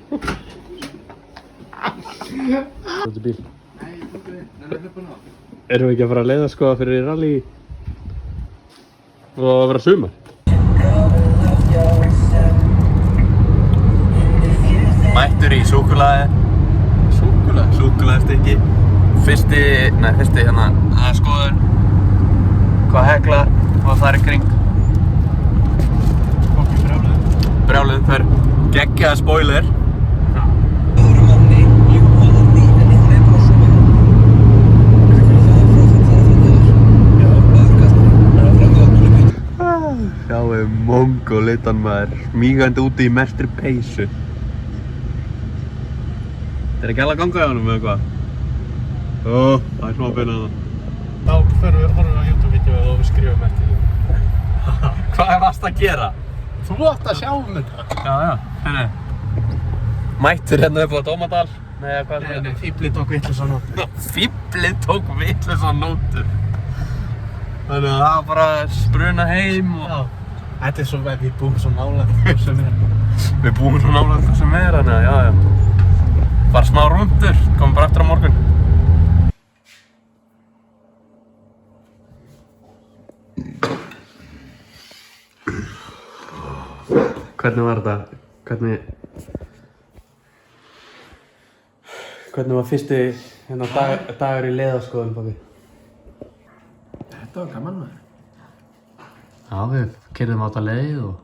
Þetta er bíl. Nei, ég tók við. Nei, hlaupa ná. Erum við ekki að fara að leiða skoða fyrir rally og að vera sumar? Mættur í súkkulaði. Súkkulaðistykki. Fyrsti hérna aðskoðun. Hvað hekla og þar í kring. Fokkin brjáluð þar. Geggjaða spoiler. Sjáu mongolitan maður, smígandi úti í mestri peysu. Er ekki alveg að ganga í honum eða eitthvað? Ó, það er smá beina þarna. Þá förum við að horfa á YouTube-vídeó og við skrifum eftir því. Hvað er varst að gera? Þú átt að sjá þetta. Já, hérna. Mættur hérna upp á Dómadal. Nei, hvað er það? Nei, Fíblið tók vitlausa nótur. Fíblið tók vitlausa nótur. Þannig að það var bara að spruna heim og... Já. Þetta er svo vel, við búum svo nálægt það sem er. Við búum svo nálægt það sem er, þannig að já. Bara smá rúndur, komum bara eftir á morgun. Hvernig var þetta? Hvernig var fyrsti dagur í leiðaskoðun, pabbi? Þetta var gaman maður. Já, við keyrðum á þetta leið og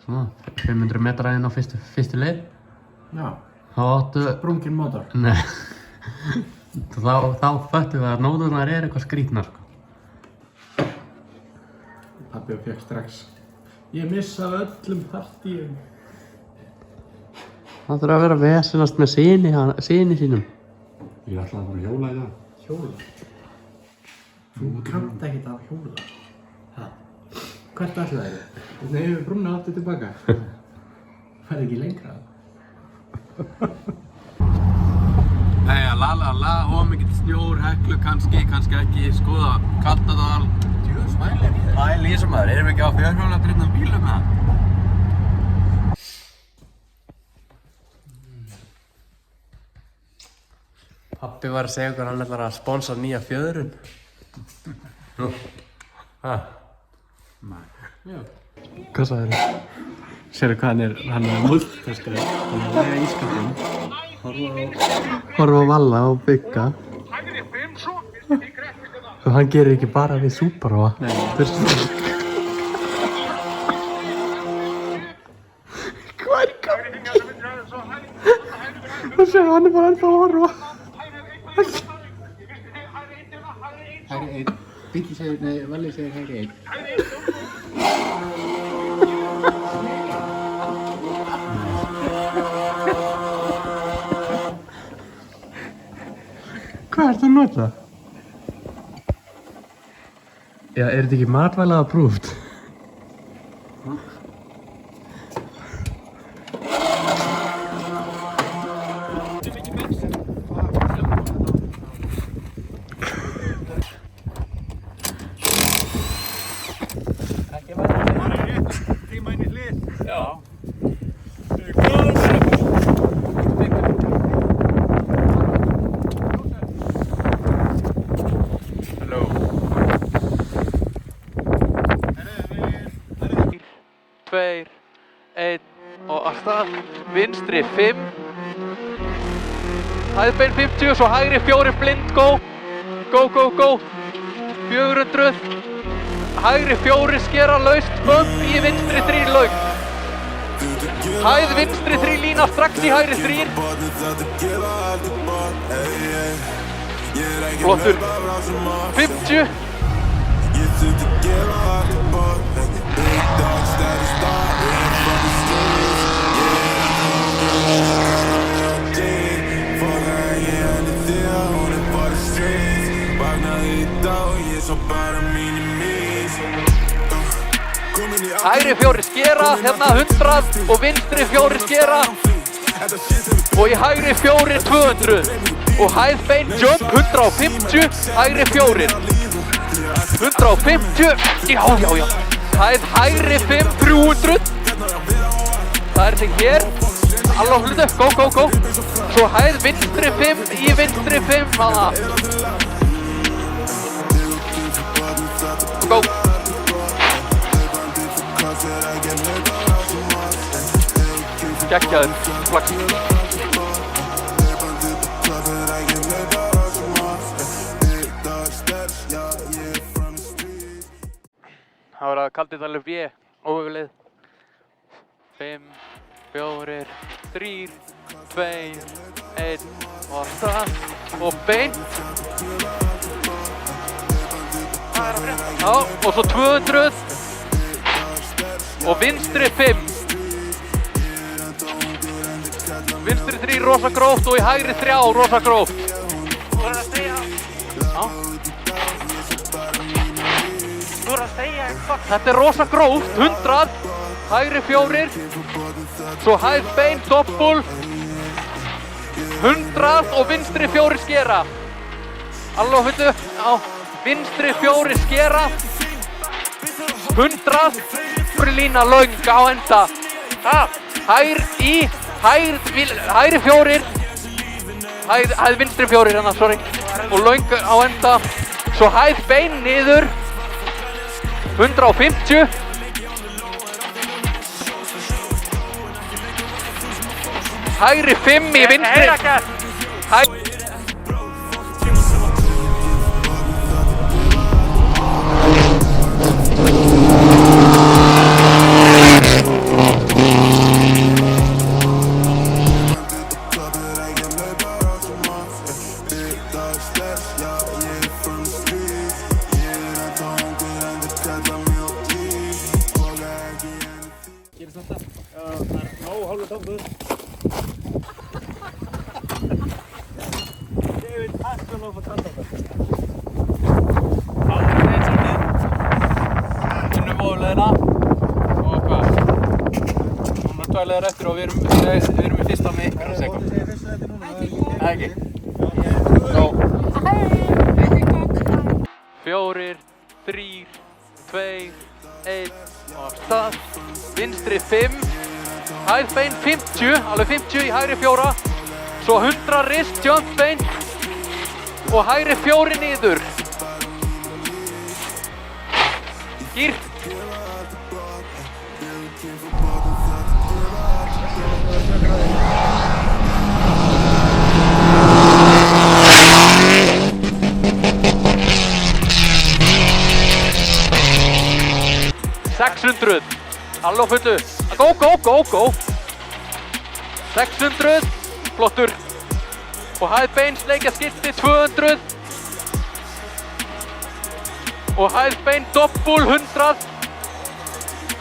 svona 500 metra inn á fyrstu leið. Já. Þá áttu... Sprunginn mótor. Nei. Þá föttum við að nóturnar er eitthvað skrítnar, sko. Pabbi fekk strax. Ég missaði öllum partíum. Það þurfa að vera að vesenast með syni sínum. Ég ætlaði að fara að hjóla í dag. Hjóla? Þú kannt ekkert að hjóla. Ha? Hvert ætlaði þér? Nei, við brúna aftur tilbaka. Það er ekki lengra. Nei, ómikill snjór, heklu kannski ekki, skoða Kaldadal. Djöðs mælir í þér. Mæl í þessu maður, erum við ekki á fjárhjóladrifnum bílum með það? Pabbi var að segja okkur hann ætlar að sponsa nýja fjöðrun. Nú. Hæ? Nei. Já. Hvað sagði þér? Sérðu hvað hann er multitestur. Hann er að lega ískapinn. Horfa á Valla og Bygga. Og hann gerir ekki bara við Subaru. Nei. Hvað er í gangi? Og sér hann er bara ennþá að horfa. Hægri einn. Bílli segir, nei, Valli segir hægri einn. Hvað ertu að nota? Já, er þetta ekki matvæla approved? Tveir, einn og af stað, vinstri 5, hæðbein 50, svo hægri 4 blind, go, 400, hægri 4 skera laust, upp í vinstri 3 laug, hæð vinstri 3 lína strax í hægri 3, flottur, 50, hægri 4 skera, hérna 100 og vinstri 4 skera og í hægri 4 200 og hæð bein jump 150, hægri 4 150, já, hæð hægri 5 300, það er sig hér, Allá hlutu, go. Svo hæð vinstri 5 í vinstri 5, hana. Go. Geggjaður, flax. Það var að Kaldidalur B, óöflið. 5, 4, 3, 2, 1 og stað og beint. Já, og svo 200 og vinstri 5. Vinstri 3 rosa gróft og í hægri 3 rosa gróft. Þú voru að segja. Já. Þú voru að segja eitthvað. Þetta er rosa gróft, 100, hægri 4, svo hæð bein, doppul, 100 og vinstri 4 skera. Allá hlutu, já, vinstri 4 skera, 100, lína löng á enda. Hægri 4, hæð vinstri 4 hérna, sorry, og löng á enda, svo hæð bein niður, 150, hægri 5 í vinstri, eftir og við erum í fyrsta með ykkur að segja. Ekki. Go. 4, 3, 2, 1 og stað. Vinstri 5, hæð bein 50, alveg 50 í hægri 4, svo 100 rist, jump bein og hægri 4 niður. Gýr. $600, allá fullu, go, 600, flottur, og hæð bein sleikja skipti 200, og hæð bein doppul 100,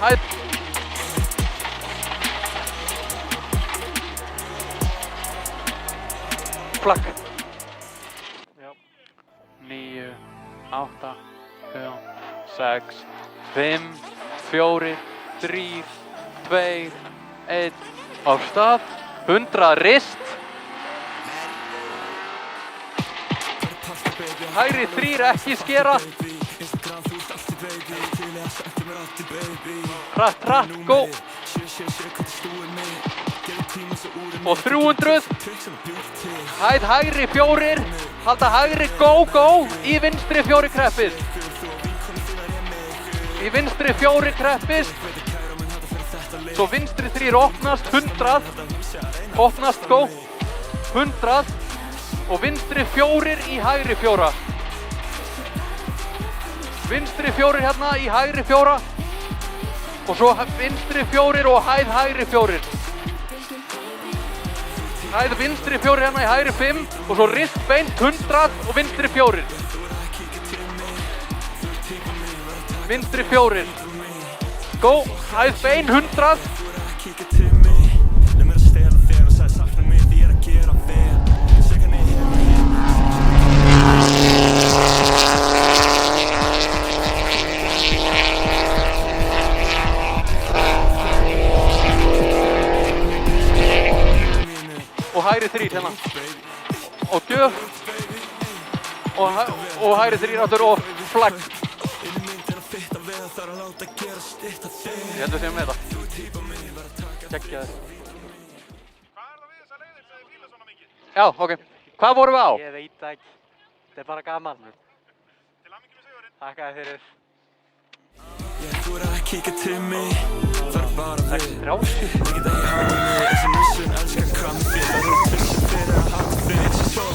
hæð, flagg, 9, 8, 7, 6, 5, 4, 3, 2, 1 á stað, 100 rist, hægri 3 ekki skera, hratt, go, og 300, hæð hægri 4, halda hægri go, í vinstri 4 kreppist. Í vinstri 4 kreppist, svo vinstri 3 opnast, 100, opnast, go, 100, og vinstri 4 í hægri 4. Vinstri 4 hérna í hægri 4, og svo vinstri 4 og hæð hægri 4. Hæð vinstri 4 hérna í hægri 5, og svo rist beint 100 og vinstri 4. Vinstri 4, go, hæð bein 100, og hægri 3 hérna, og gjöf, og hægri 3 áttur og flagg. Ég held að við séum með þetta. Geggjaður. Já, ok. Hvað vorum við á? Ég veit það ekki. Þetta er bara gaman. Til hamingju með sigurinn. Takk að þið fyrir. Þú er að kíkja til mig, þarf bara við 30. Mikið að ég hafa mig, þessi missun elskar hvað mig fyrir Það eru pissum fyrir að hafa fyrir eins og svo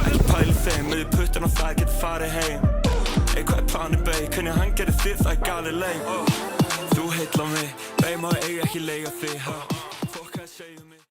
Ekki pæli þeim, með puttan og það getur farið heim Hvað er planið, babe, hvernig hann gerir þig, það er galið leim Þú heitla mig, babe, má ég ekki leiga þig